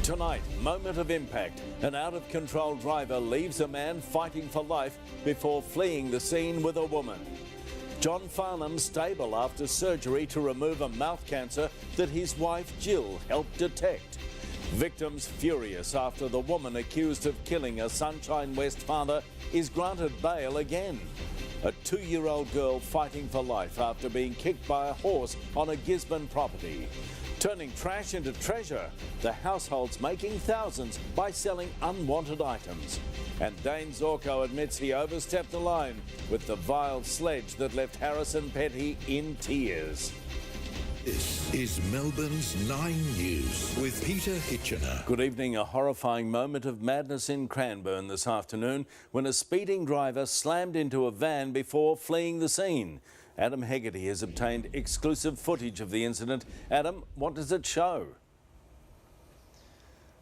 Tonight, moment of impact. An out-of-control driver leaves a man fighting for life before fleeing the scene with a woman. John Farnham stable after surgery to remove a mouth cancer that his wife Jill helped detect. Victims furious after the woman accused of killing a Sunshine West father is granted bail again. A 2-year-old girl fighting for life after being kicked by a horse on a Gisborne property. Turning trash into treasure, the household's making thousands by selling unwanted items. And Dane Zorko admits he overstepped the line with the vile sledge that left Harrison Petty in tears. This is Melbourne's 9 News with Peter Hitchener. Good evening. A horrifying moment of madness in Cranbourne this afternoon when a speeding driver slammed into a van before fleeing the scene. Adam Hegarty has obtained exclusive footage of the incident. Adam, what does it show?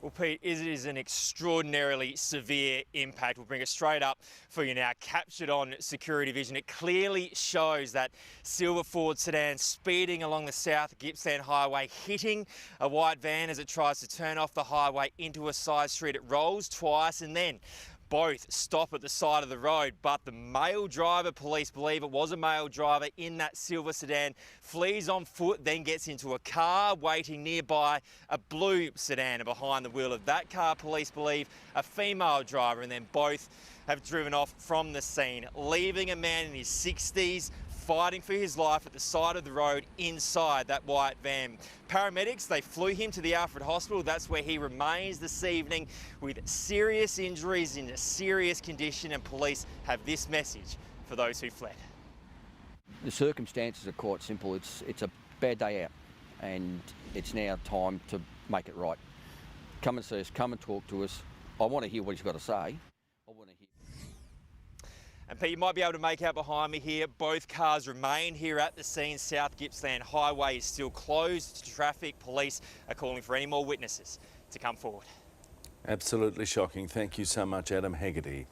Well, Pete, it is an extraordinarily severe impact. We'll bring it straight up for you now, captured on security vision. It clearly shows that silver Ford sedan speeding along the South Gippsland Highway, hitting a white van as it tries to turn off the highway into a side street. It rolls twice and then both stop at the side of the road, but the male driver, police believe it was a male driver in that silver sedan, flees on foot, then gets into a car waiting nearby, a blue sedan, and behind the wheel of that car, police believe a female driver, and then both have driven off from the scene, leaving a man in his 60s fighting for his life at the side of the road inside that white van. Paramedics, they flew him to the Alfred Hospital. That's where he remains this evening with serious injuries, in a serious condition, and police have this message for those who fled. The circumstances are quite simple. It's a bad day out and it's now time to make it right. Come and see us, come and talk to us. I want to hear what he's got to say. I want to hear. And Pete, you might be able to make out behind me here, both cars remain here at the scene. South Gippsland Highway is still closed to traffic. Police are calling for any more witnesses to come forward. Absolutely shocking. Thank you so much, Adam Hegarty.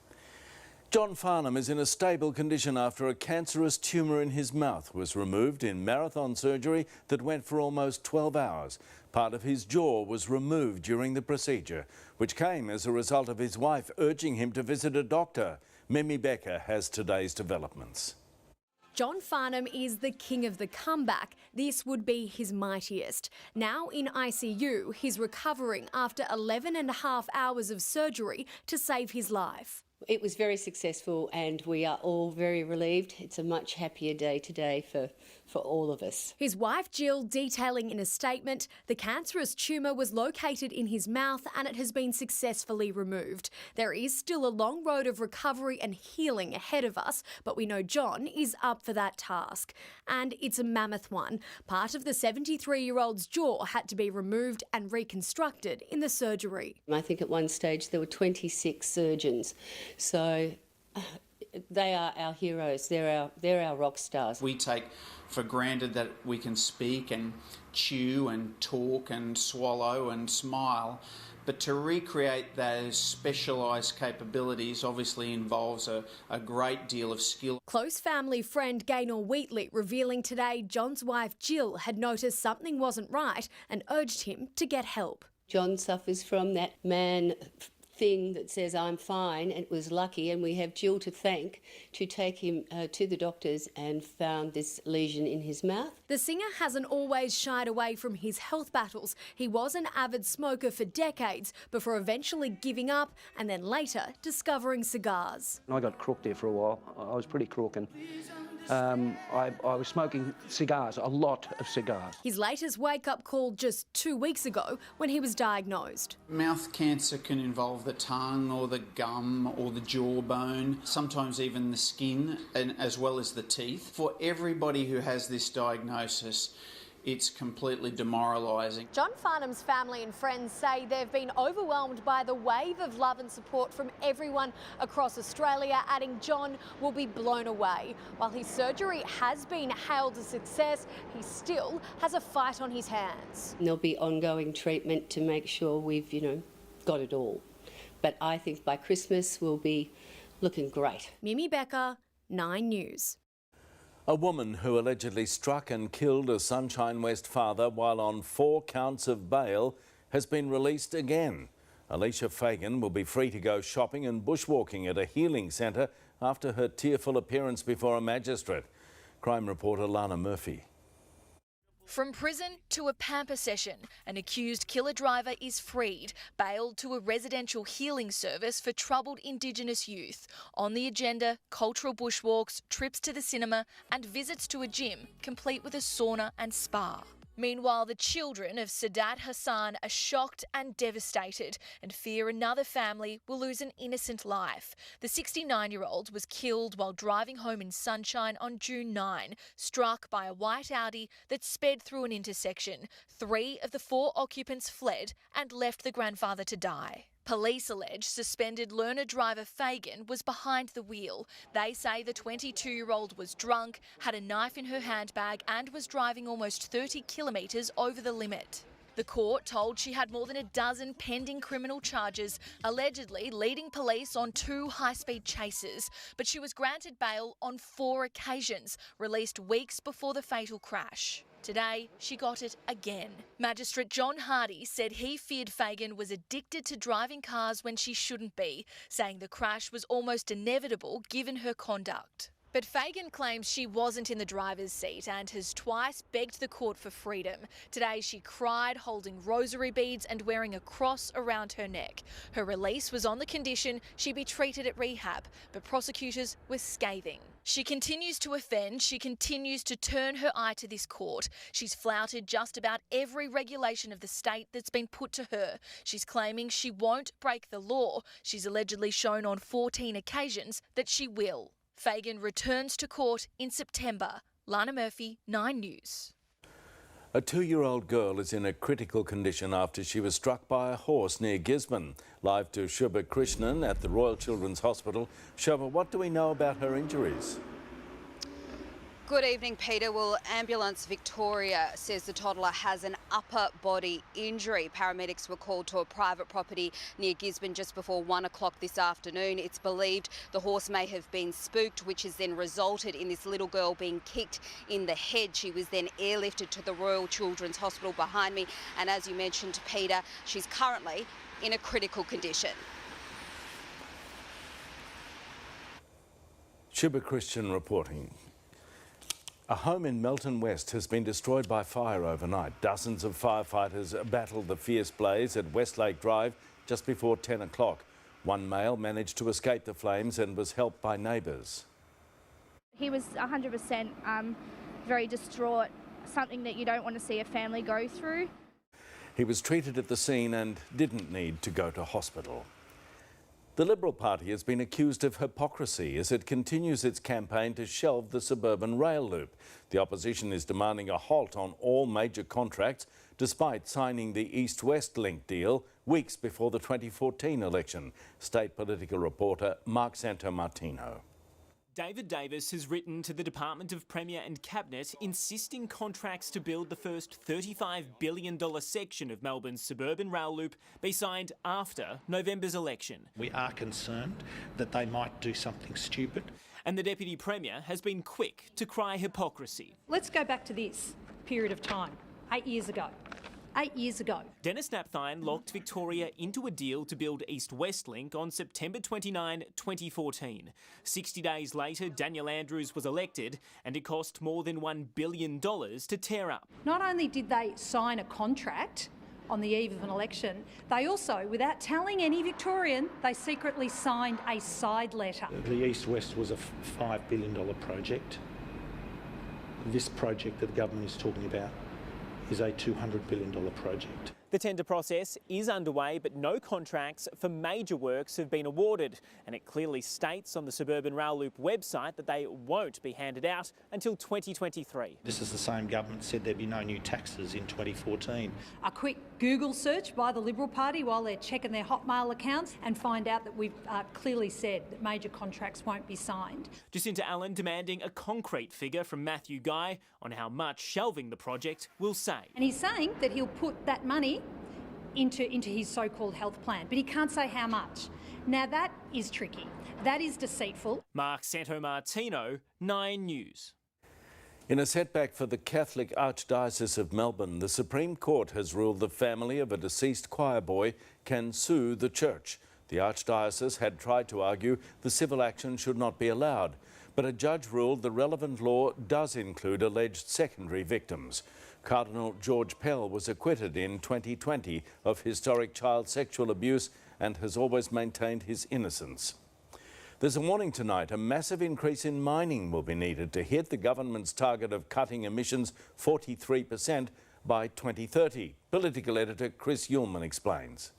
John Farnham is in a stable condition after a cancerous tumour in his mouth was removed in marathon surgery that went for almost 12 hours. Part of his jaw was removed during the procedure, which came as a result of his wife urging him to visit a doctor. Mimi Becker has today's developments. John Farnham is the king of the comeback. This would be his mightiest. Now in ICU, he's recovering after 11 and a half hours of surgery to save his life. It was very successful and we are all very relieved. It's a much happier day today for all of us. His wife Jill detailing in a statement, the cancerous tumour was located in his mouth and it has been successfully removed. There is still a long road of recovery and healing ahead of us, but we know John is up for that task. And it's a mammoth one. Part of the 73-year-old's jaw had to be removed and reconstructed in the surgery. I think at one stage there were 26 surgeons. So they are our heroes, they're our rock stars. We take for granted that we can speak and chew and talk and swallow and smile, but to recreate those specialised capabilities obviously involves a great deal of skill. Close family friend Gaynor Wheatley revealing today John's wife Jill had noticed something wasn't right and urged him to get help. John suffers from that man thing that says I'm fine, and it was lucky, and we have Jill to thank to take him to the doctors and found this lesion in his mouth. The singer hasn't always shied away from his health battles. He was an avid smoker for decades before eventually giving up and then later discovering cigars. I got crook there for a while. I was pretty crook and I was smoking cigars, a lot of cigars. His latest wake-up call just 2 weeks ago when he was diagnosed. Mouth cancer can involve the tongue or the gum or the jawbone, sometimes even the skin, and as well as the teeth. For everybody who has this diagnosis, it's completely demoralising. John Farnham's family and friends say they've been overwhelmed by the wave of love and support from everyone across Australia, adding John will be blown away. While his surgery has been hailed a success, he still has a fight on his hands. There'll be ongoing treatment to make sure we've, got it all. But I think by Christmas we'll be looking great. Mimi Becker, 9 News. A woman who allegedly struck and killed a Sunshine West father while on 4 counts of bail has been released again. Alicia Fagan will be free to go shopping and bushwalking at a healing centre after her tearful appearance before a magistrate. Crime reporter Lana Murphy. From prison to a pamper session, an accused killer driver is freed, bailed to a residential healing service for troubled Indigenous youth. On the agenda, cultural bushwalks, trips to the cinema and visits to a gym, complete with a sauna and spa. Meanwhile, the children of Sadat Hassan are shocked and devastated and fear another family will lose an innocent life. The 69-year-old was killed while driving home in Sunshine on June 9, struck by a white Audi that sped through an intersection. 3 of the 4 occupants fled and left the grandfather to die. Police allege suspended learner driver Fagan was behind the wheel. They say the 22-year-old was drunk, had a knife in her handbag and was driving almost 30 kilometres over the limit. The court told she had more than a dozen pending criminal charges, allegedly leading police on 2 high-speed chases. But she was granted bail on 4 occasions, released weeks before the fatal crash. Today, she got it again. Magistrate John Hardy said he feared Fagan was addicted to driving cars when she shouldn't be, saying the crash was almost inevitable given her conduct. But Fagan claims she wasn't in the driver's seat and has twice begged the court for freedom. Today she cried, holding rosary beads and wearing a cross around her neck. Her release was on the condition she be treated at rehab, but prosecutors were scathing. She continues to offend, she continues to turn her eye to this court. She's flouted just about every regulation of the state that's been put to her. She's claiming she won't break the law. She's allegedly shown on 14 occasions that she will. Fagan returns to court in September. Lana Murphy, 9 News. A 2-year-old girl is in a critical condition after she was struck by a horse near Gisborne. Live to Shubha Krishnan at the Royal Children's Hospital. Shubha, what do we know about her injuries? Good evening, Peter. Well, Ambulance Victoria says the toddler has an upper body injury. Paramedics were called to a private property near Gisborne just before 1 o'clock this afternoon. It's believed the horse may have been spooked, which has then resulted in this little girl being kicked in the head. She was then airlifted to the Royal Children's Hospital behind me. And as you mentioned, Peter, she's currently in a critical condition. Shubha Krishnan reporting. A home in Melton West has been destroyed by fire overnight. Dozens of firefighters battled the fierce blaze at Westlake Drive just before 10 o'clock. One male managed to escape the flames and was helped by neighbours. He was 100% very distraught, something that you don't want to see a family go through. He was treated at the scene and didn't need to go to hospital. The Liberal Party has been accused of hypocrisy as it continues its campaign to shelve the suburban rail loop. The opposition is demanding a halt on all major contracts despite signing the East-West Link deal weeks before the 2014 election. State political reporter Mark Santomartino. David Davis has written to the Department of Premier and Cabinet insisting contracts to build the first $35 billion section of Melbourne's suburban rail loop be signed after November's election. We are concerned that they might do something stupid. And the Deputy Premier has been quick to cry hypocrisy. Let's go back to this period of time, 8 years ago. 8 years ago. Dennis Napthine locked Victoria into a deal to build East-West Link on September 29, 2014. 60 days later, Daniel Andrews was elected and it cost more than $1 billion to tear up. Not only did they sign a contract on the eve of an election, they also, without telling any Victorian, they secretly signed a side letter. The East-West was a $5 billion project. This project that the government is talking about is a $200 billion project. The tender process is underway, but no contracts for major works have been awarded. And it clearly states on the Suburban Rail Loop website that they won't be handed out until 2023. This is the same government said there'd be no new taxes in 2014. A quick Google search by the Liberal Party while they're checking their Hotmail accounts and find out that we've clearly said that major contracts won't be signed. Jacinta Allen demanding a concrete figure from Matthew Guy on how much shelving the project will save. And he's saying that he'll put that money into his so-called health plan, but he can't say how much. Now that is tricky. That is deceitful. Mark Santomartino, 9 News. In a setback for the Catholic Archdiocese of Melbourne, the Supreme Court has ruled the family of a deceased choir boy can sue the church. The Archdiocese had tried to argue the civil action should not be allowed, but a judge ruled the relevant law does include alleged secondary victims. Cardinal George Pell was acquitted in 2020 of historic child sexual abuse and has always maintained his innocence. There's a warning tonight. A massive increase in mining will be needed to hit the government's target of cutting emissions 43% by 2030. Political editor Chris Uhlmann explains.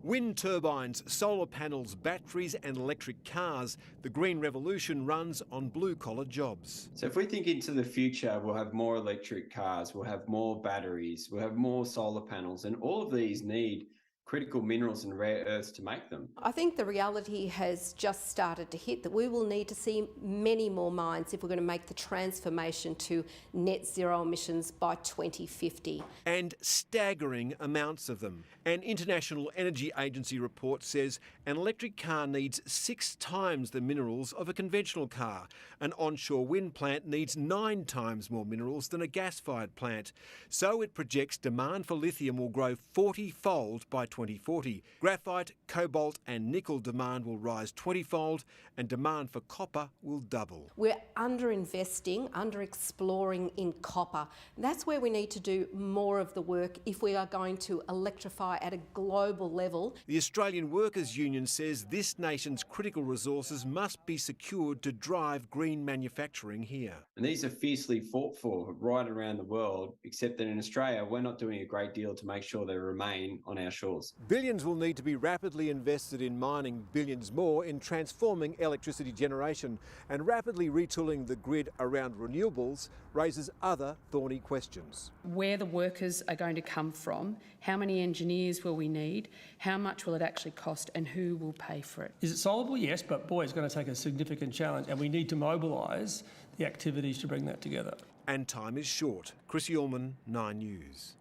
Wind turbines, solar panels, batteries and electric cars. The green revolution runs on blue-collar jobs. So if we think into the future, we'll have more electric cars, we'll have more batteries, we'll have more solar panels, and all of these need critical minerals and rare earths to make them. I think the reality has just started to hit that we will need to see many more mines if we're going to make the transformation to net zero emissions by 2050. And staggering amounts of them. An International Energy Agency report says an electric car needs 6 times the minerals of a conventional car. An onshore wind plant needs 9 times more minerals than a gas-fired plant. So it projects demand for lithium will grow 40-fold by 2040. Graphite, cobalt and nickel demand will rise 20-fold and demand for copper will double. We're underinvesting, under-exploring in copper. That's where we need to do more of the work if we are going to electrify at a global level. The Australian Workers' Union says this nation's critical resources must be secured to drive green manufacturing here. And these are fiercely fought for right around the world, except that in Australia we're not doing a great deal to make sure they remain on our shores. Billions will need to be rapidly invested in mining, billions more in transforming electricity generation, and rapidly retooling the grid around renewables raises other thorny questions. Where the workers are going to come from, how many engineers will we need, how much will it actually cost, and who will pay for it? Is it solvable? Yes, but boy, it's going to take a significant challenge, and we need to mobilise the activities to bring that together. And time is short. Chris Uhlmann, 9 News.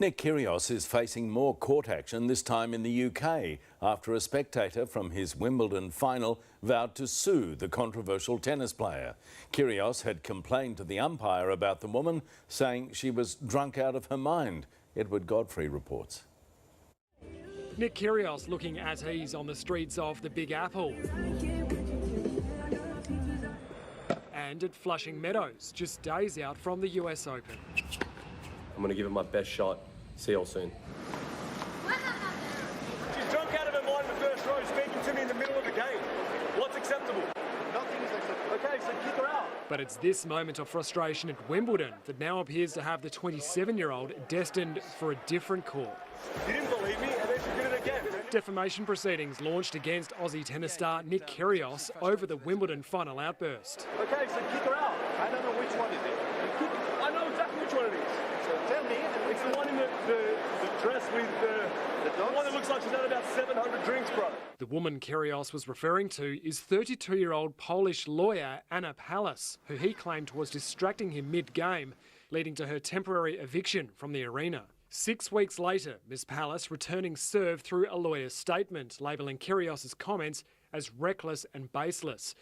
Nick Kyrgios is facing more court action, this time in the UK, after a spectator from his Wimbledon final vowed to sue the controversial tennis player. Kyrgios had complained to the umpire about the woman, saying she was drunk out of her mind. Edward Godfrey reports. Nick Kyrgios looking at ease on the streets of the Big Apple and at Flushing Meadows, just days out from the US Open. I'm going to give it my best shot. See you all soon. She's drunk out of her mind in the first row, speaking to me in the middle of the game. What's acceptable? Nothing is acceptable. Okay, so kick her out. But it's this moment of frustration at Wimbledon that now appears to have the 27-year-old destined for a different court. You didn't believe me, and then she did it again. Defamation proceedings launched against Aussie tennis star Nick Kyrgios over the Wimbledon final outburst. Okay, so kick her out. I don't know which one is it. I know exactly which one it is. So tell me. It's the one in the dress with the one that looks like she's had about 700 drinks, bro. The woman Kyrgios was referring to is 32-year-old Polish lawyer Anna Pallas, who he claimed was distracting him mid-game, leading to her temporary eviction from the arena. 6 weeks later, Ms Pallas returning serve through a lawyer's statement, labelling Kyrgios' comments as reckless and baseless.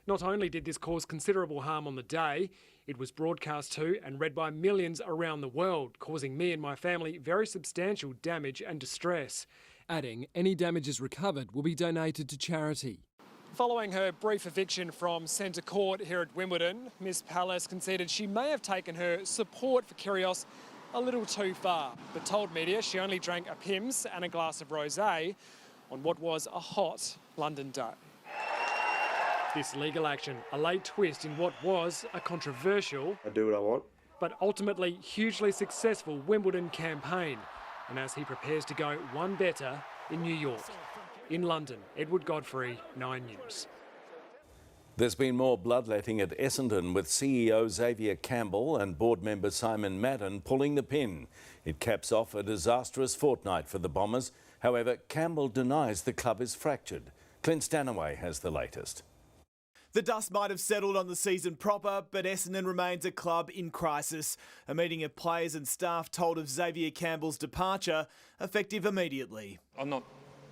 Not only did this cause considerable harm on the day, it was broadcast to and read by millions around the world, causing me and my family very substantial damage and distress. Adding, any damages recovered will be donated to charity. Following her brief eviction from Centre Court here at Wimbledon, Ms Pallas conceded she may have taken her support for Kyrgios a little too far, but told media she only drank a Pimm's and a glass of rosé on what was a hot London day. This legal action, a late twist in what was a controversial, I do what I want, but ultimately hugely successful Wimbledon campaign. And as he prepares to go one better in New York. In London, Edward Godfrey, 9 News. There's been more bloodletting at Essendon, with CEO Xavier Campbell and board member Simon Madden pulling the pin. It caps off a disastrous fortnight for the Bombers. However, Campbell denies the club is fractured. Clint Stanaway has the latest. The dust might have settled on the season proper, but Essendon remains a club in crisis. A meeting of players and staff told of Xavier Campbell's departure, effective immediately. I'm not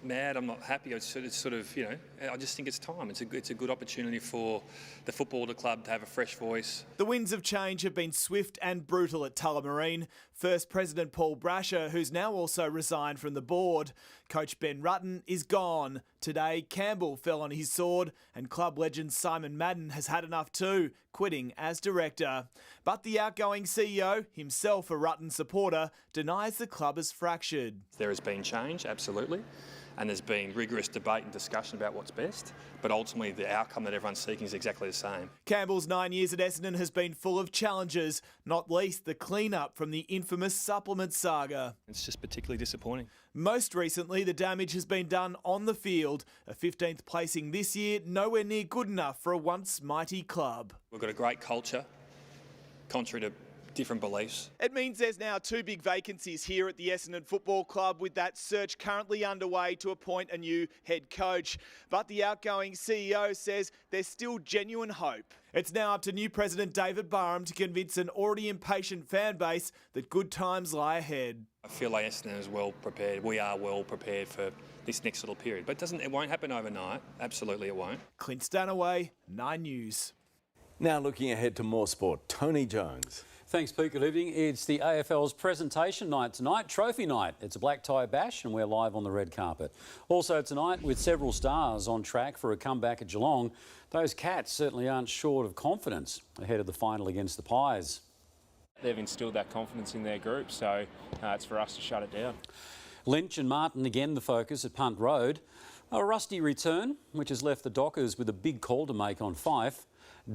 mad, I'm not happy. It's sort of, you know, I just think it's time. It's a good opportunity for the footballer club to have a fresh voice. The winds of change have been swift and brutal at Tullamarine. First President Paul Brasher, who's now also resigned from the board. Coach Ben Rutten is gone. Today, Campbell fell on his sword and club legend Simon Madden has had enough too, quitting as director. But the outgoing CEO, himself a Rutten supporter, denies the club is fractured. There has been change, absolutely, and there's been rigorous debate and discussion about what's best, but ultimately the outcome that everyone's seeking is exactly the same. Campbell's 9 years at Essendon has been full of challenges, not least the clean-up from the infamous supplement saga. It's just particularly disappointing. Most recently, the damage has been done on the field. A 15th placing this year, nowhere near good enough for a once mighty club. We've got a great culture, contrary to different beliefs. It means there's now 2 big vacancies here at the Essendon Football Club, with that search currently underway to appoint a new head coach. But the outgoing CEO says there's still genuine hope. It's now up to new president David Barham to convince an already impatient fan base that good times lie ahead. I feel like Essendon is well prepared. We are well prepared for this next little period. But it won't happen overnight. Absolutely it won't. Clint Stanaway, 9 News. Now looking ahead to more sport, Tony Jones. Thanks, Pete. Good evening. It's the AFL's presentation night tonight, trophy night. It's a black tie bash and we're live on the red carpet. Also tonight, with several stars on track for a comeback at Geelong, those Cats certainly aren't short of confidence ahead of the final against the Pies. They've instilled that confidence in their group, so it's for us to shut it down. Lynch and Martin again the focus at Punt Road. A rusty return, which has left the Dockers with a big call to make on Fife.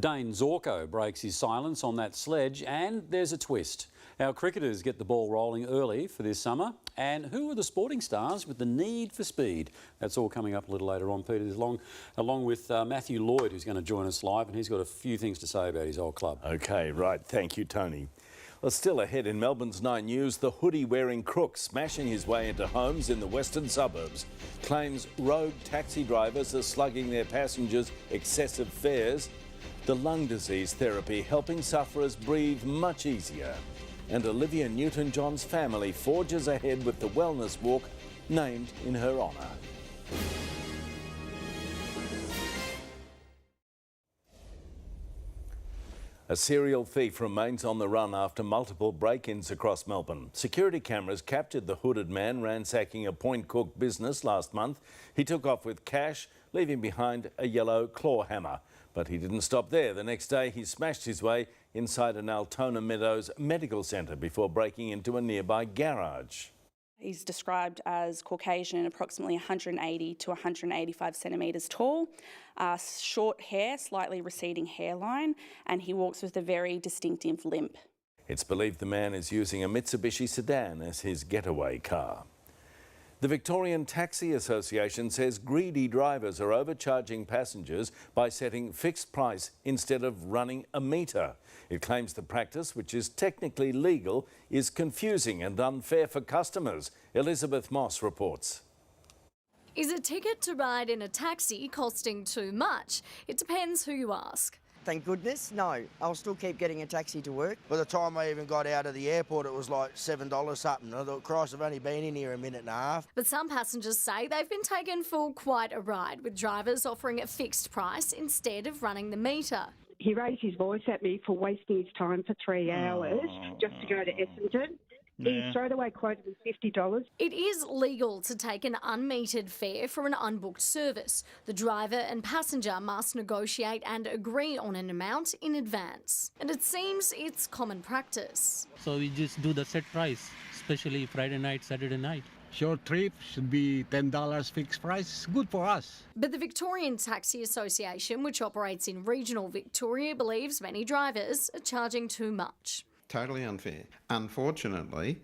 Dane Zorko breaks his silence on that sledge, and there's a twist. Our cricketers get the ball rolling early for this summer. And who are the sporting stars with the need for speed? That's all coming up a little later on, Peter, along with Matthew Lloyd, who's going to join us live, and he's got a few things to say about his old club. OK, right. Thank you, Tony. Well, still ahead in Melbourne's 9 News, the hoodie-wearing crook smashing his way into homes in the western suburbs claims rogue taxi drivers are slugging their passengers excessive fares. The lung disease therapy helping sufferers breathe much easier. And Olivia Newton-John's family forges ahead with the wellness walk named in her honour. A serial thief remains on the run after multiple break-ins across Melbourne. Security cameras captured the hooded man ransacking a Point Cook business last month. He took off with cash, leaving behind a yellow claw hammer. But he didn't stop there. The next day, he smashed his way inside an Altona Meadows medical centre before breaking into a nearby garage. He's described as Caucasian, approximately 180 to 185 centimetres tall, short hair, slightly receding hairline, and he walks with a very distinctive limp. It's believed the man is using a Mitsubishi sedan as his getaway car. The Victorian Taxi Association says greedy drivers are overcharging passengers by setting fixed price instead of running a meter. It claims the practice, which is technically legal, is confusing and unfair for customers. Elizabeth Moss reports. Is a ticket to ride in a taxi costing too much? It depends who you ask. Thank goodness, no. I'll still keep getting a taxi to work. By the time I even got out of the airport, it was like $7 something. I thought, Christ, I've only been in here a minute and a half. But some passengers say they've been taken for quite a ride, with drivers offering a fixed price instead of running the meter. He raised his voice at me for wasting his time for 3 hours just to go to Essendon. He straight away quoted me $50. It is legal to take an unmetered fare for an unbooked service. The driver and passenger must negotiate and agree on an amount in advance. And it seems it's common practice. So we just do the set price, especially Friday night, Saturday night. Short trip should be $10 fixed price. It's good for us. But the Victorian Taxi Association, which operates in regional Victoria, believes many drivers are charging too much. Totally unfair. Unfortunately,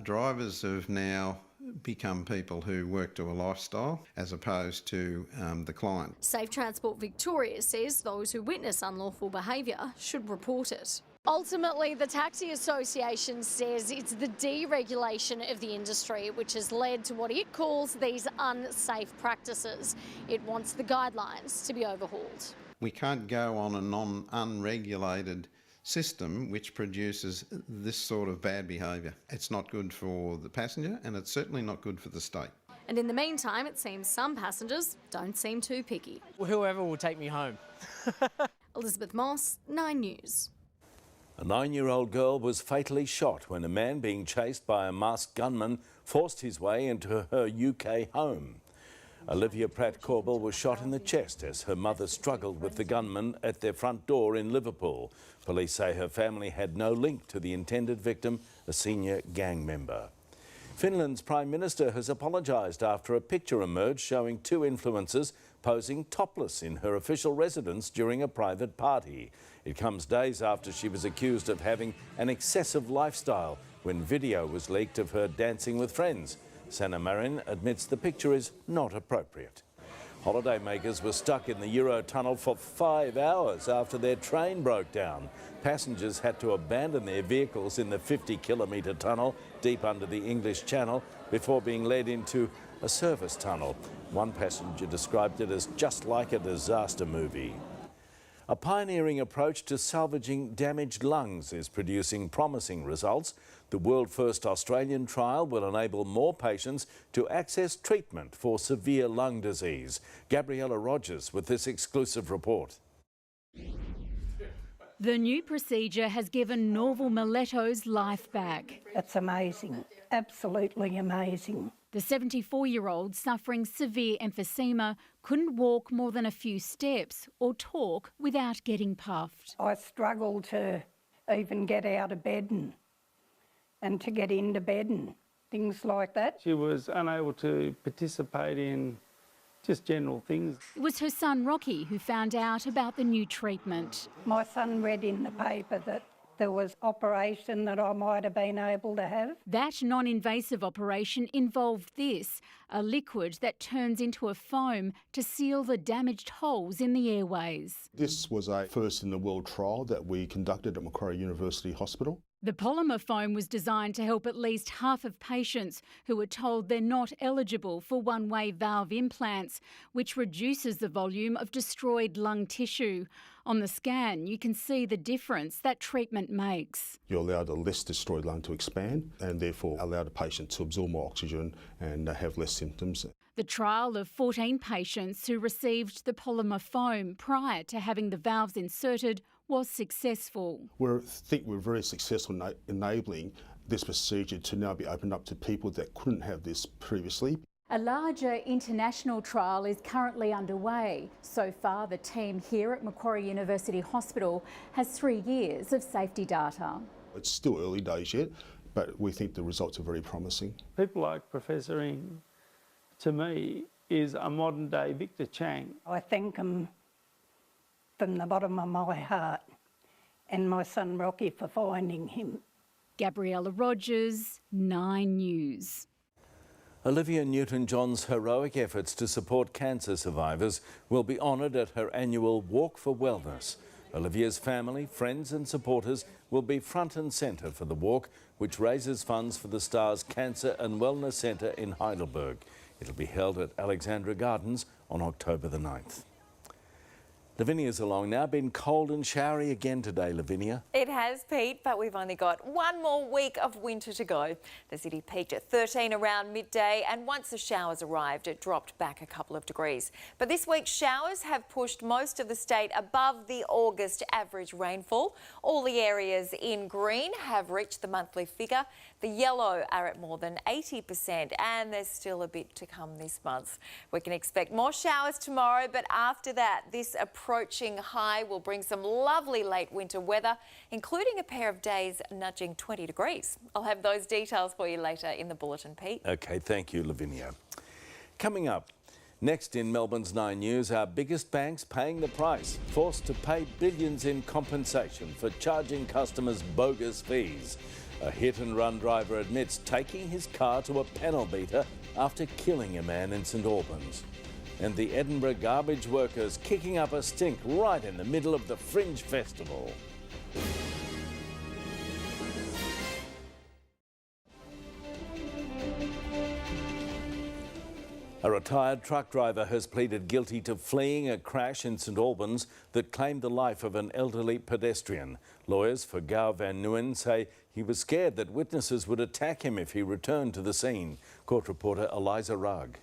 drivers have now become people who work to a lifestyle as opposed to the client. Safe Transport Victoria says those who witness unlawful behaviour should report it. Ultimately, the Taxi Association says it's the deregulation of the industry which has led to what it calls these unsafe practices. It wants the guidelines to be overhauled. We can't go on a unregulated system which produces this sort of bad behaviour. It's not good for the passenger and it's certainly not good for the state. And in the meantime, it seems some passengers don't seem too picky. Whoever will take me home. Elizabeth Moss, 9 News. A 9-year-old girl was fatally shot when a man being chased by a masked gunman forced his way into her UK home. Olivia Pratt-Corbell was shot in the chest as her mother struggled with the gunman at their front door in Liverpool. Police say her family had no link to the intended victim, a senior gang member. Finland's Prime Minister has apologised after a picture emerged showing 2 influencers posing topless in her official residence during a private party. It comes days after she was accused of having an excessive lifestyle when video was leaked of her dancing with friends. Sanna Marin admits the picture is not appropriate. Holidaymakers were stuck in the Eurotunnel for 5 hours after their train broke down. Passengers had to abandon their vehicles in the 50-kilometre tunnel deep under the English Channel before being led into a service tunnel. One passenger described it as just like a disaster movie. A pioneering approach to salvaging damaged lungs is producing promising results. The world-first Australian trial will enable more patients to access treatment for severe lung disease. Gabriella Rogers with this exclusive report. The new procedure has given Norval Miletto's life back. It's amazing, absolutely amazing. The 74-year-old suffering severe emphysema couldn't walk more than a few steps or talk without getting puffed. I struggled to even get out of bed and to get into bed and things like that. She was unable to participate in just general things. It was her son Rocky who found out about the new treatment. My son read in the paper that there was operation that I might have been able to have. That non-invasive operation involved this, a liquid that turns into a foam to seal the damaged holes in the airways. This was a first in the world trial that we conducted at Macquarie University Hospital. The polymer foam was designed to help at least half of patients who were told they're not eligible for one-way valve implants, which reduces the volume of destroyed lung tissue. On the scan, you can see the difference that treatment makes. You allow the less destroyed lung to expand and therefore allow the patient to absorb more oxygen and have less symptoms. The trial of 14 patients who received the polymer foam prior to having the valves inserted was successful. I think we're very successful in enabling this procedure to now be opened up to people that couldn't have this previously. A larger international trial is currently underway. So far, the team here at Macquarie University Hospital has 3 years of safety data. It's still early days yet, but we think the results are very promising. People like Professor Ng, to me, is a modern-day Victor Chang. I thank him from the bottom of my heart and my son Rocky for finding him. Gabriella Rogers, 9 News. Olivia Newton-John's heroic efforts to support cancer survivors will be honoured at her annual Walk for Wellness. Olivia's family, friends and supporters will be front and centre for the walk, which raises funds for the Star's Cancer and Wellness Centre in Heidelberg. It'll be held at Alexandra Gardens on October the 9th. Lavinia's along now. Been cold and showery again today, Lavinia. It has, Pete, but we've only got one more week of winter to go. The city peaked at 13 around midday, and once the showers arrived, it dropped back a couple of degrees. But this week, showers have pushed most of the state above the August average rainfall. All the areas in green have reached the monthly figure. The yellow are at more than 80%, and there's still a bit to come this month. We can expect more showers tomorrow, but after that, this approaching high will bring some lovely late winter weather, including a pair of days nudging 20 degrees. I'll have those details for you later in the bulletin, Pete. OK, thank you, Lavinia. Coming up, next in Melbourne's 9 News, our biggest banks paying the price, forced to pay billions in compensation for charging customers bogus fees. A hit-and-run driver admits taking his car to a panel beater after killing a man in St Albans. And the Edinburgh garbage workers kicking up a stink right in the middle of the Fringe Festival. A retired truck driver has pleaded guilty to fleeing a crash in St Albans that claimed the life of an elderly pedestrian. Lawyers for Gao Van Nguyen say He was scared that witnesses would attack him if he returned to the scene. Court reporter Eliza Rugg.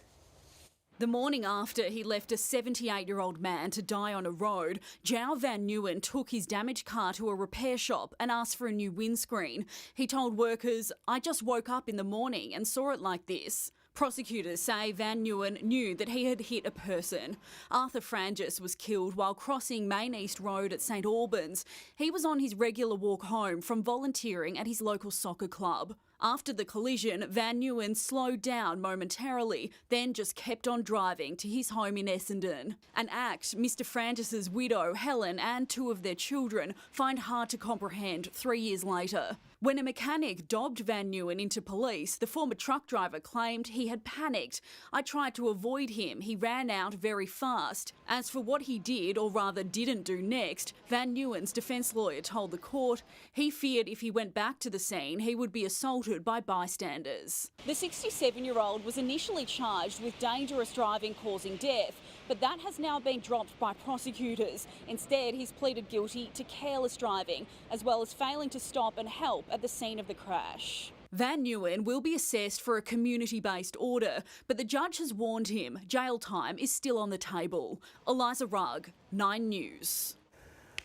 The morning after he left a 78-year-old man to die on a road, João Van Nguyen took his damaged car to a repair shop and asked for a new windscreen. He told workers, "I just woke up in the morning and saw it like this." Prosecutors say Van Nguyen knew that he had hit a person. Arthur Frangis was killed while crossing Main East Road at St Albans. He was on his regular walk home from volunteering at his local soccer club. After the collision, Van Nguyen slowed down momentarily, then just kept on driving to his home in Essendon. An act Mr Frangis's widow, Helen, and two of their children find hard to comprehend 3 years later. When a mechanic dobbed Van Nguyen into police, the former truck driver claimed he had panicked. "I tried to avoid him. He ran out very fast." As for what he did, or rather didn't do next, Van Nguyen's defence lawyer told the court he feared if he went back to the scene, he would be assaulted by bystanders. The 67-year-old was initially charged with dangerous driving causing death, but that has now been dropped by prosecutors. Instead, he's pleaded guilty to careless driving, as well as failing to stop and help at the scene of the crash. Van Nguyen will be assessed for a community-based order, but the judge has warned him jail time is still on the table. Eliza Rugg, 9 News.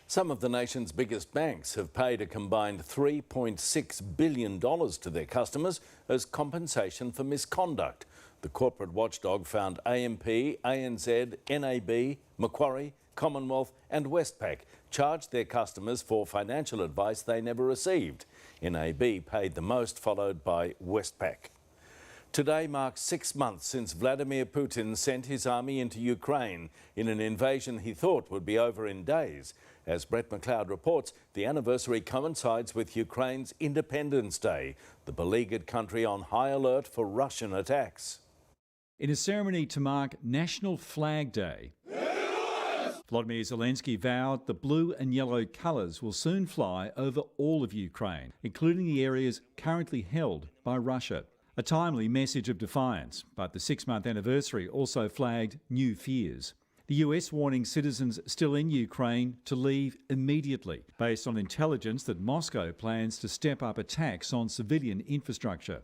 Some of the nation's biggest banks have paid a combined $3.6 billion to their customers as compensation for misconduct. The corporate watchdog found AMP, ANZ, NAB, Macquarie, Commonwealth and Westpac charged their customers for financial advice they never received. NAB paid the most, followed by Westpac. Today marks 6 months since Vladimir Putin sent his army into Ukraine in an invasion he thought would be over in days. As Brett McLeod reports, the anniversary coincides with Ukraine's Independence Day, the beleaguered country on high alert for Russian attacks. In a ceremony to mark National Flag Day, Volodymyr Zelensky vowed the blue and yellow colours will soon fly over all of Ukraine, including the areas currently held by Russia. A timely message of defiance, but the 6-month anniversary also flagged new fears. The US warning citizens still in Ukraine to leave immediately, based on intelligence that Moscow plans to step up attacks on civilian infrastructure.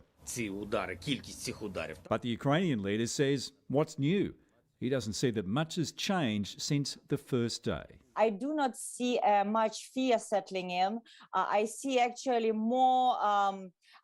But the Ukrainian leader says, what's new? He doesn't see that much has changed since the first day. I do not see much fear settling in. I see actually more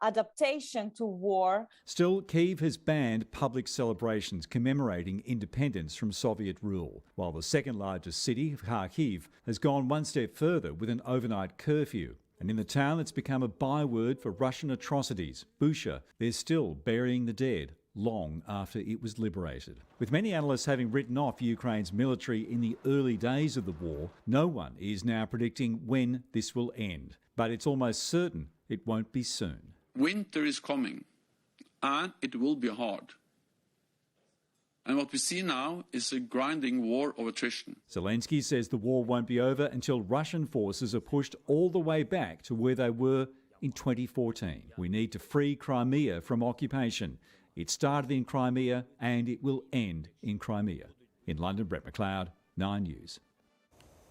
adaptation to war. Still, Kyiv has banned public celebrations commemorating independence from Soviet rule, while the second largest city, Kharkiv, has gone one step further with an overnight curfew. And in the town that's become a byword for Russian atrocities, Busha, they're still burying the dead long after it was liberated. With many analysts having written off Ukraine's military in the early days of the war, no one is now predicting when this will end. But it's almost certain it won't be soon. Winter is coming, and it will be hard. And what we see now is a grinding war of attrition. Zelensky says the war won't be over until Russian forces are pushed all the way back to where they were in 2014. We need to free Crimea from occupation. It started in Crimea and it will end in Crimea. In London, Brett McLeod, 9 News.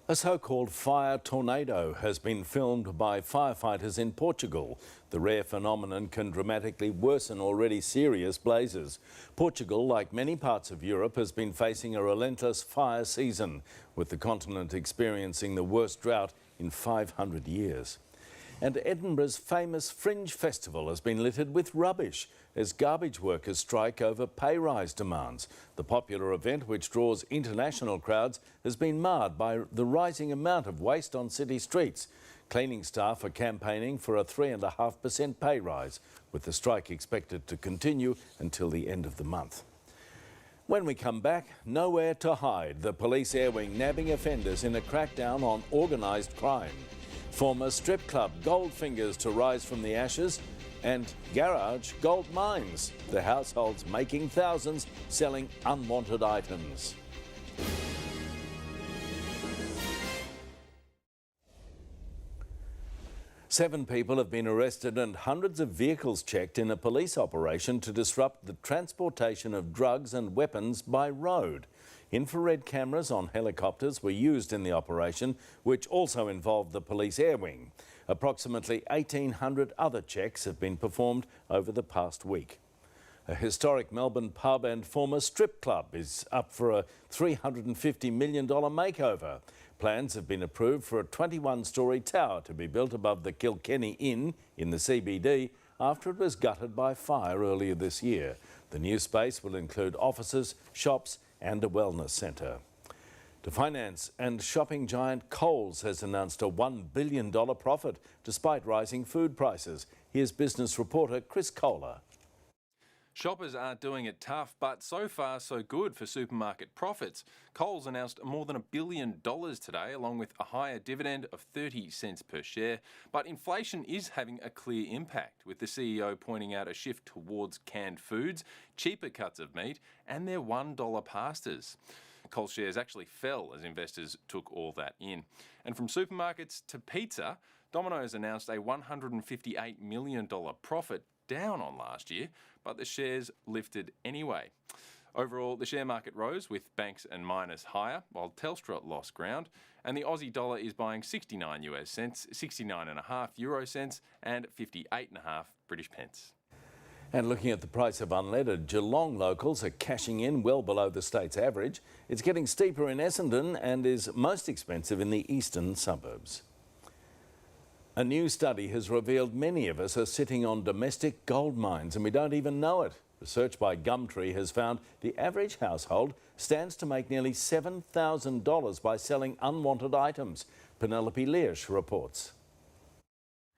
A so-called fire tornado has been filmed by firefighters in Portugal. The rare phenomenon can dramatically worsen already serious blazes. Portugal, like many parts of Europe, has been facing a relentless fire season, with the continent experiencing the worst drought in 500 years. And Edinburgh's famous Fringe Festival has been littered with rubbish as garbage workers strike over pay rise demands. The popular event, which draws international crowds, has been marred by the rising amount of waste on city streets. Cleaning staff are campaigning for a 3.5% pay rise, with the strike expected to continue until the end of the month. When we come back, nowhere to hide. The police air wing nabbing offenders in a crackdown on organised crime. Former strip club Goldfingers to rise from the ashes, and garage gold mines. The households making thousands, selling unwanted items. Seven people have been arrested and hundreds of vehicles checked in a police operation to disrupt the transportation of drugs and weapons by road. Infrared cameras on helicopters were used in the operation, which also involved the police air wing. Approximately 1,800 other checks have been performed over the past week. A historic Melbourne pub and former strip club is up for a $350 million makeover. Plans have been approved for a 21-storey tower to be built above the Kilkenny Inn in the CBD after it was gutted by fire earlier this year. The new space will include offices, shops and a wellness centre. To finance and shopping giant Coles has announced a $1 billion profit despite rising food prices. Here's business reporter Chris Kohler. Shoppers are doing it tough, but so far so good for supermarket profits. Coles announced more than $1 billion today, along with a higher dividend of 30 cents per share. But inflation is having a clear impact, with the CEO pointing out a shift towards canned foods, cheaper cuts of meat and their $1 pastas. Coles shares actually fell as investors took all that in. And from supermarkets to pizza, Domino's announced a $158 million profit, down on last year, but the shares lifted anyway. Overall, the share market rose, with banks and miners higher, while Telstra lost ground, and the Aussie dollar is buying 69 US cents, 69.5 euro cents, and 58.5 British pence. And looking at the price of unleaded, Geelong locals are cashing in well below the state's average. It's getting steeper in Essendon and is most expensive in the eastern suburbs. A new study has revealed many of us are sitting on domestic gold mines and we don't even know it. Research by Gumtree has found the average household stands to make nearly $7,000 by selling unwanted items. Penelope Learsh reports.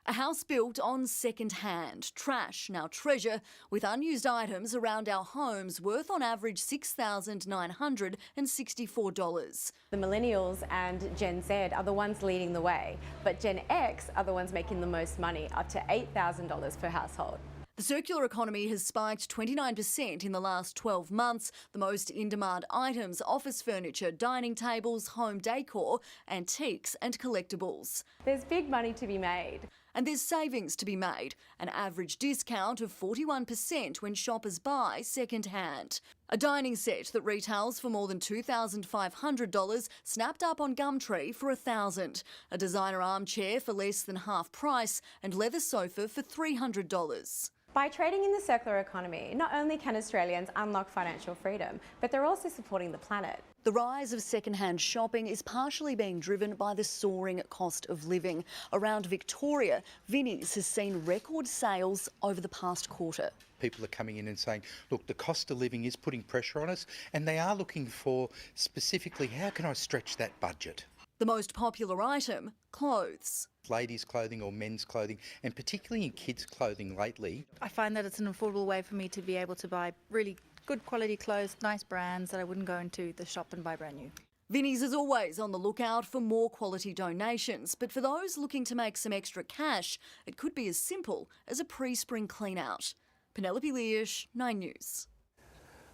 A house built on second-hand, trash, now treasure, with unused items around our homes worth on average $6,964. The millennials and Gen Z are the ones leading the way, but Gen X are the ones making the most money, up to $8,000 per household. The circular economy has spiked 29% in the last 12 months. The most in-demand items: office furniture, dining tables, home decor, antiques and collectibles. There's big money to be made. And there's savings to be made, an average discount of 41% when shoppers buy second-hand. A dining set that retails for more than $2,500 snapped up on Gumtree for $1,000. A designer armchair for less than half price and leather sofa for $300. By trading in the circular economy, not only can Australians unlock financial freedom, but they're also supporting the planet. The rise of second-hand shopping is partially being driven by the soaring cost of living. Around Victoria, Vinnie's has seen record sales over the past quarter. People are coming in and saying, look, the cost of living is putting pressure on us, and they are looking for specifically, how can I stretch that budget? The most popular item, clothes. Ladies' clothing or men's clothing, and particularly in kids' clothing lately. I find that it's an affordable way for me to be able to buy really good quality clothes, nice brands that I wouldn't go into the shop and buy brand new. Vinnie's is always on the lookout for more quality donations, but for those looking to make some extra cash, it could be as simple as a pre-spring clean-out. Penelope Learsh, 9 News.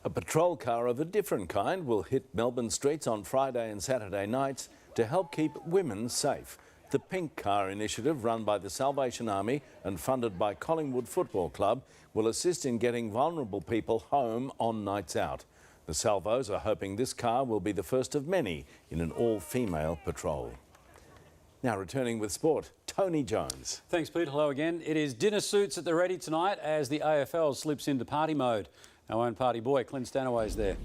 A patrol car of a different kind will hit Melbourne streets on Friday and Saturday nights to help keep women safe. The Pink Car initiative, run by the Salvation Army and funded by Collingwood Football Club, will assist in getting vulnerable people home on nights out. The Salvos are hoping this car will be the first of many in an all-female patrol. Now returning with sport, Tony Jones. Thanks, Pete. Hello again. It is dinner suits at the ready tonight as the AFL slips into party mode. Our own party boy, Clint Stanaway's there.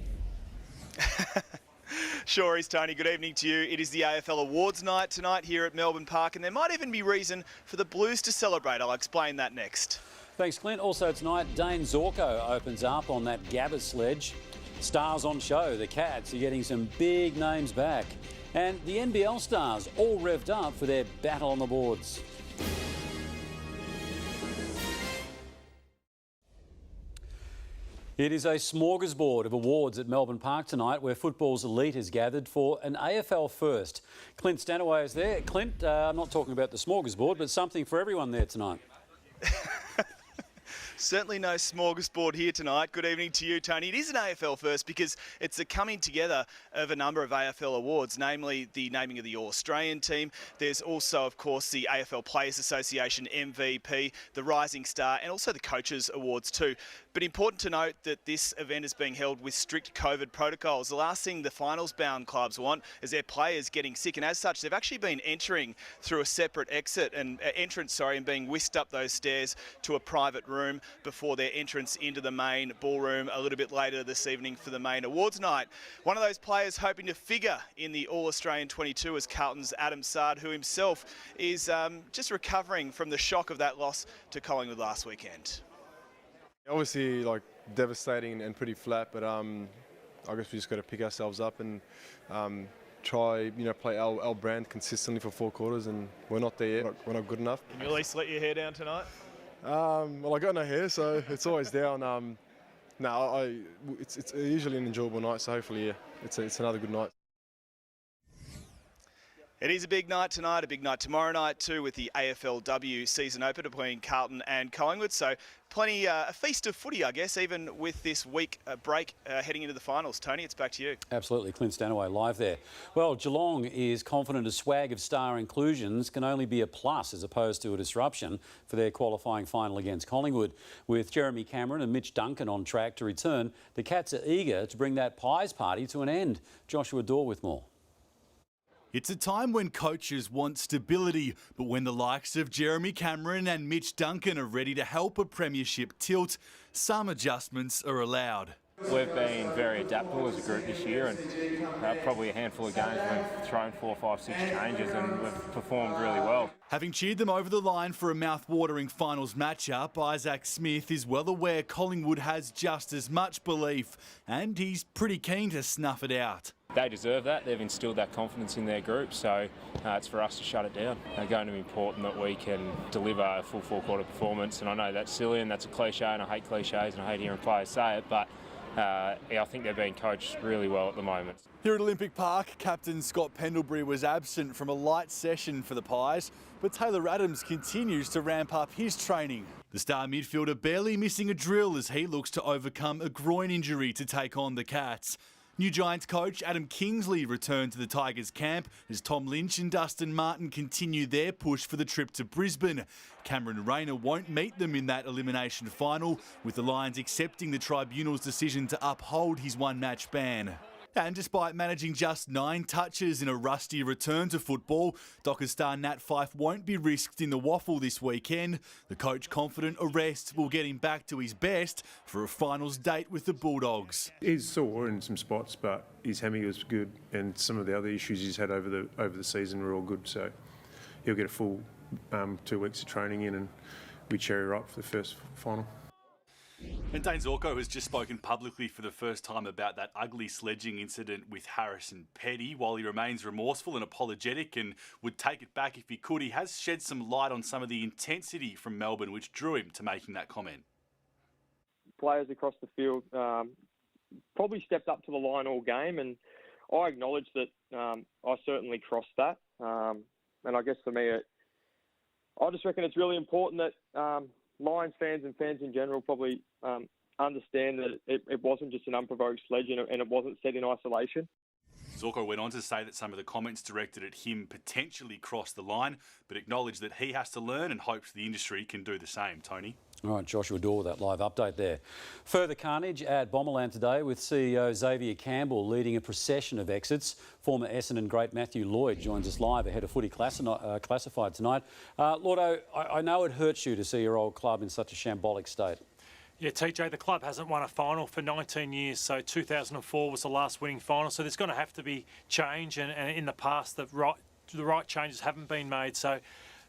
Sure is, Tony. Good evening to you. It is the AFL Awards night tonight here at Melbourne Park, and there might even be reason for the Blues to celebrate. I'll explain that next. Thanks, Clint. Also tonight, Dane Zorko opens up on that Gabba sledge. Stars on show. The Cats are getting some big names back. And the NBL stars all revved up for their battle on the boards. It is a smorgasbord of awards at Melbourne Park tonight, where football's elite is gathered for an AFL first. Clint Stanaway is there. Clint, I'm not talking about the smorgasbord, but something for everyone there tonight. Certainly no smorgasbord here tonight. Good evening to you, Tony. It is an AFL first because it's the coming together of a number of AFL awards, namely the naming of the All-Australian team. There's also, of course, the AFL Players Association MVP, the Rising Star, and also the Coaches Awards too. But important to note that this event is being held with strict COVID protocols. The last thing the finals-bound clubs want is their players getting sick, and as such, they've actually been entering through a separate entrance, and being whisked up those stairs to a private room before their entrance into the main ballroom a little bit later this evening for the main awards night. One of those players hoping to figure in the All-Australian 22 is Carlton's Adam Sard, who himself is just recovering from the shock of that loss to Collingwood last weekend. Obviously, like, devastating and pretty flat, but I guess we just got to pick ourselves up and try, play our brand consistently for 4 quarters, and we're not there yet. We're not good enough. Can you at least let your hair down tonight? Well, I got no hair, so it's always down. It's usually an enjoyable night, so hopefully, yeah, it's another good night. It is a big night tonight, a big night tomorrow night too, with the AFLW season opener between Carlton and Collingwood. So plenty, a feast of footy, I guess, even with this week break heading into the finals. Tony, it's back to you. Absolutely. Clint Stanaway live there. Well, Geelong is confident a swag of star inclusions can only be a plus as opposed to a disruption for their qualifying final against Collingwood. With Jeremy Cameron and Mitch Duncan on track to return, the Cats are eager to bring that Pies party to an end. Joshua Dorr with more. It's a time when coaches want stability, but when the likes of Jeremy Cameron and Mitch Duncan are ready to help a premiership tilt, some adjustments are allowed. We've been very adaptable as a group this year, and probably a handful of games we've thrown 4, 5, 6 changes and we've performed really well. Having cheered them over the line for a mouth-watering finals matchup, Isaac Smith is well aware Collingwood has just as much belief, and he's pretty keen to snuff it out. They deserve that. They've instilled that confidence in their group, so it's for us to shut it down. It's going to be important that we can deliver a full 4-quarter performance, and I know that's silly and that's a cliche, and I hate cliches and I hate hearing players say it, but I think they're being coached really well at the moment. Here at Olympic Park, Captain Scott Pendlebury was absent from a light session for the Pies, but Taylor Adams continues to ramp up his training. The star midfielder barely missing a drill as he looks to overcome a groin injury to take on the Cats. New Giants coach Adam Kingsley returned to the Tigers camp as Tom Lynch and Dustin Martin continue their push for the trip to Brisbane. Cameron Rayner won't meet them in that elimination final, with the Lions accepting the tribunal's decision to uphold his one-match ban. And despite managing just 9 touches in a rusty return to football, Dockers star Nat Fyfe won't be risked in the waffle this weekend. The coach confident a rest will get him back to his best for a finals date with the Bulldogs. He's sore in some spots, but his hammy was good, and some of the other issues he's had over the season were all good. So he'll get a full 2 weeks of training in, and we cherry ripe for the first final. And Dane Zorko has just spoken publicly for the first time about that ugly sledging incident with Harrison Petty. While he remains remorseful and apologetic and would take it back if he could, he has shed some light on some of the intensity from Melbourne, which drew him to making that comment. Players across the field probably stepped up to the line all game, and I acknowledge that I certainly crossed that. And I guess for me, I just reckon it's really important that Lions fans and fans in general probably understand that it wasn't just an unprovoked sledge and it wasn't said in isolation. Zorko went on to say that some of the comments directed at him potentially crossed the line, but acknowledged that he has to learn and hopes the industry can do the same. Tony? All right, Joshua Dorr, that live update there. Further carnage at Bomberland today with CEO Xavier Campbell leading a procession of exits. Former Essendon great Matthew Lloyd joins us live ahead of Footy Classified tonight. Lordo, I know it hurts you to see your old club in such a shambolic state. Yeah, TJ, the club hasn't won a final for 19 years, so 2004 was the last winning final, so there's going to have to be change, and in the past the right changes haven't been made, so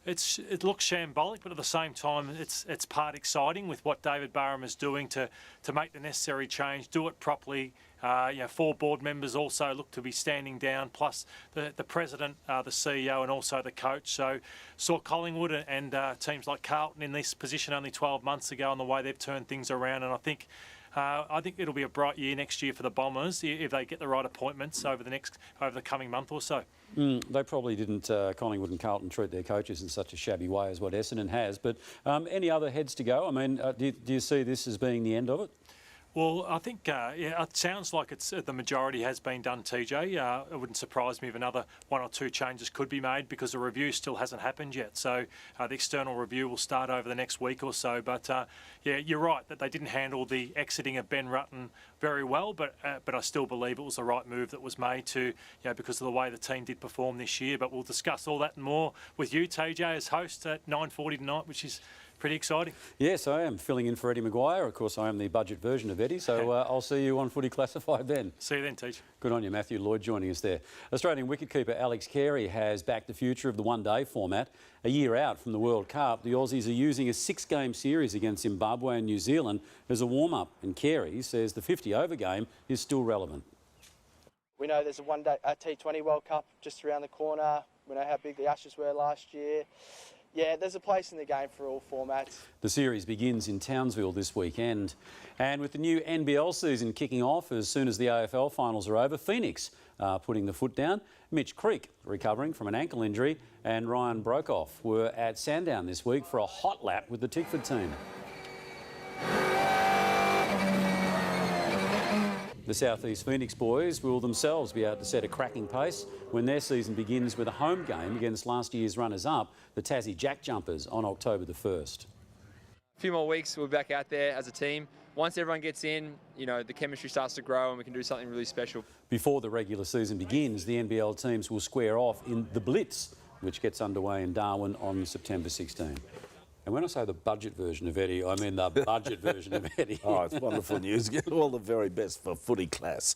it looks shambolic, but at the same time it's part exciting with what David Barham is doing to make the necessary change, do it properly. 4 board members also look to be standing down, plus the president, the CEO and also the coach. So saw Collingwood and teams like Carlton in this position only 12 months ago and the way they've turned things around, and I think it'll be a bright year next year for the Bombers if they get the right appointments over the coming month or so. They probably didn't, Collingwood and Carlton, treat their coaches in such a shabby way as what Essendon has. But any other heads to go? I mean, do you see this as being the end of it? Well, I think it sounds like it's the majority has been done, TJ. It wouldn't surprise me if another 1 or 2 changes could be made because the review still hasn't happened yet. So the external review will start over the next week or so. But yeah, you're right that they didn't handle the exiting of Ben Rutten very well. But I still believe it was the right move that was made to, because of the way the team did perform this year. But we'll discuss all that and more with you, TJ, as host at 9:40 tonight, which is pretty exciting. Yes, I am filling in for Eddie Maguire. Of course, I am the budget version of Eddie, so I'll see you on Footy Classified then. See you then, Teach. Good on you, Matthew Lloyd, joining us there. Australian wicketkeeper Alex Carey has backed the future of the one-day format. A year out from the World Cup, the Aussies are using a 6-game series against Zimbabwe and New Zealand as a warm-up, and Carey says the 50-over game is still relevant. We know there's a T20 World Cup just around the corner. We know how big the Ashes were last year. Yeah, there's a place in the game for all formats. The series begins in Townsville this weekend. And with the new NBL season kicking off as soon as the AFL finals are over, Phoenix are putting the foot down. Mitch Creek recovering from an ankle injury and Ryan Brokoff were at Sandown this week for a hot lap with the Tickford team. The South East Phoenix boys will themselves be able to set a cracking pace when their season begins with a home game against last year's runners-up, the Tassie Jack Jumpers, on October the 1st. A few more weeks, we'll be back out there as a team. Once everyone gets in, the chemistry starts to grow and we can do something really special. Before the regular season begins, the NBL teams will square off in the Blitz, which gets underway in Darwin on September 16. And when I say the budget version of Eddie, I mean the budget version of Eddie. Oh, it's wonderful news. All the very best for Footy Class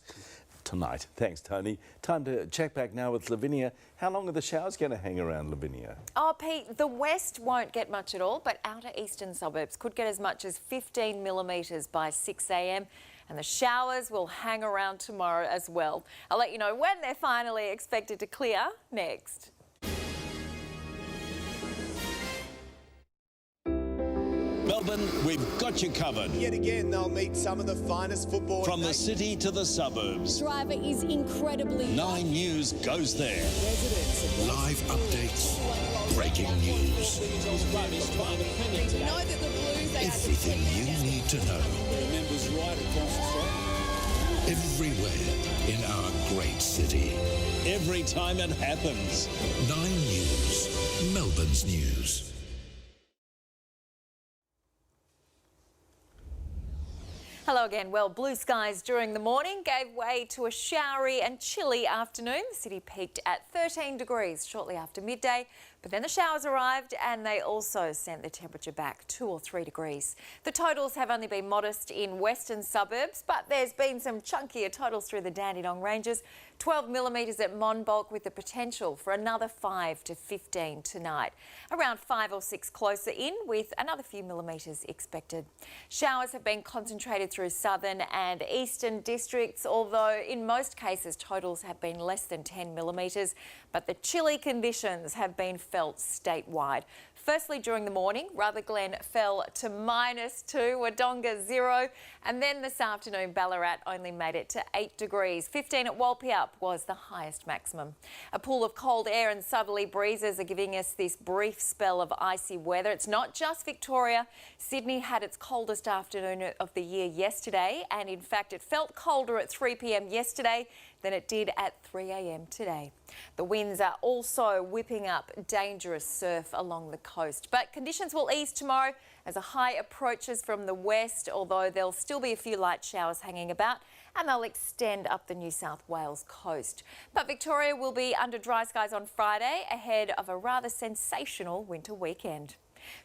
tonight. Thanks, Tony. Time to check back now with Lavinia. How long are the showers going to hang around, Lavinia? Oh, Pete, the west won't get much at all, but outer eastern suburbs could get as much as 15 millimetres by 6 a.m. and the showers will hang around tomorrow as well. I'll let you know when they're finally expected to clear next. Melbourne, we've got you covered. Yet again, they'll meet some of the finest football. From the city to the suburbs. Driver is incredibly... 9 News goes there. Live updates, breaking news. Everything you need to know. Everywhere in our great city. Every time it happens. 9 News, Melbourne's news. Hello again. Well, blue skies during the morning gave way to a showery and chilly afternoon. The city peaked at 13 degrees shortly after midday, but then the showers arrived and they also sent the temperature back 2 or 3 degrees. The totals have only been modest in western suburbs, but there's been some chunkier totals through the Dandenong Ranges. 12 millimetres at Monbulk with the potential for another 5 to 15 tonight. Around 5 or 6 closer in with another few millimetres expected. Showers have been concentrated through southern and eastern districts, although in most cases totals have been less than 10 millimetres, but the chilly conditions have been felt statewide. Firstly, during the morning, Rutherglen fell to -2, Wodonga 0, and then this afternoon Ballarat only made it to 8 degrees. 15 at Walpyup was the highest maximum. A pool of cold air and southerly breezes are giving us this brief spell of icy weather. It's not just Victoria. Sydney had its coldest afternoon of the year yesterday, and in fact it felt colder at 3 p.m. yesterday than it did at 3 a.m. today. The winds are also whipping up dangerous surf along the coast, but conditions will ease tomorrow as a high approaches from the west, although there'll still be a few light showers hanging about and they'll extend up the New South Wales coast. But Victoria will be under dry skies on Friday ahead of a rather sensational winter weekend.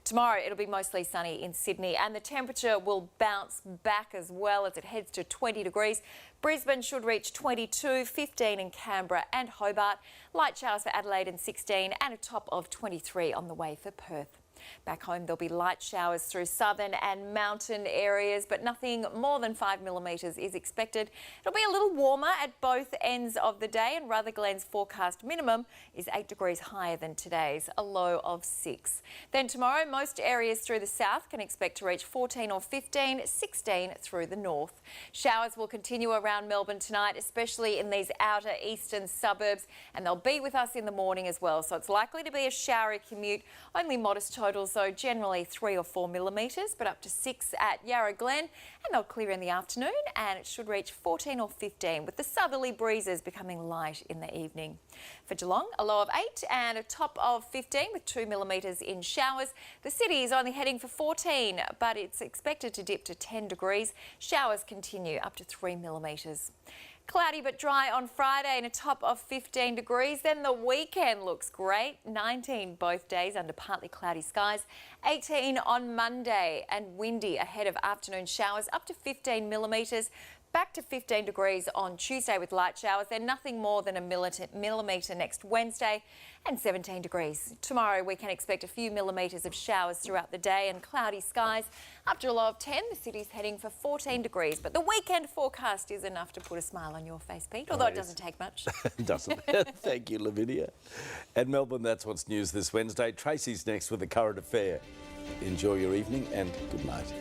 Tomorrow it'll be mostly sunny in Sydney and the temperature will bounce back as well as it heads to 20 degrees. Brisbane should reach 22, 15 in Canberra and Hobart. Light showers for Adelaide and 16 and a top of 23 on the way for Perth. Back home there'll be light showers through southern and mountain areas, but nothing more than 5 millimetres is expected. It'll be a little warmer at both ends of the day, and Rutherglen's forecast minimum is 8 degrees higher than today's, a low of 6. Then tomorrow most areas through the south can expect to reach 14 or 15, 16 through the north. Showers will continue around Melbourne tonight, especially in these outer eastern suburbs, and they'll be with us in the morning as well, so it's likely to be a showery commute, only modest totals totals, though, generally 3 or 4 millimetres, but up to 6 at Yarra Glen, and they'll clear in the afternoon, and it should reach 14 or 15, with the southerly breezes becoming light in the evening. For Geelong, a low of 8 and a top of 15 with 2 millimetres in showers. The city is only heading for 14, but it's expected to dip to 10 degrees. Showers continue up to 3 millimetres. Cloudy but dry on Friday and a top of 15 degrees. Then the weekend looks great. 19 both days under partly cloudy skies. 18 on Monday and windy ahead of afternoon showers up to 15 millimetres. Back to 15 degrees on Tuesday with light showers. Then nothing more than a millimetre next Wednesday and 17 degrees. Tomorrow we can expect a few millimetres of showers throughout the day and cloudy skies. Up to a low of 10, the city's heading for 14 degrees. But the weekend forecast is enough to put a smile on your face, Pete, although it doesn't take much. It doesn't. Thank you, Lavinia. And Melbourne, that's what's news this Wednesday. Tracy's next with the current affair. Enjoy your evening and good night.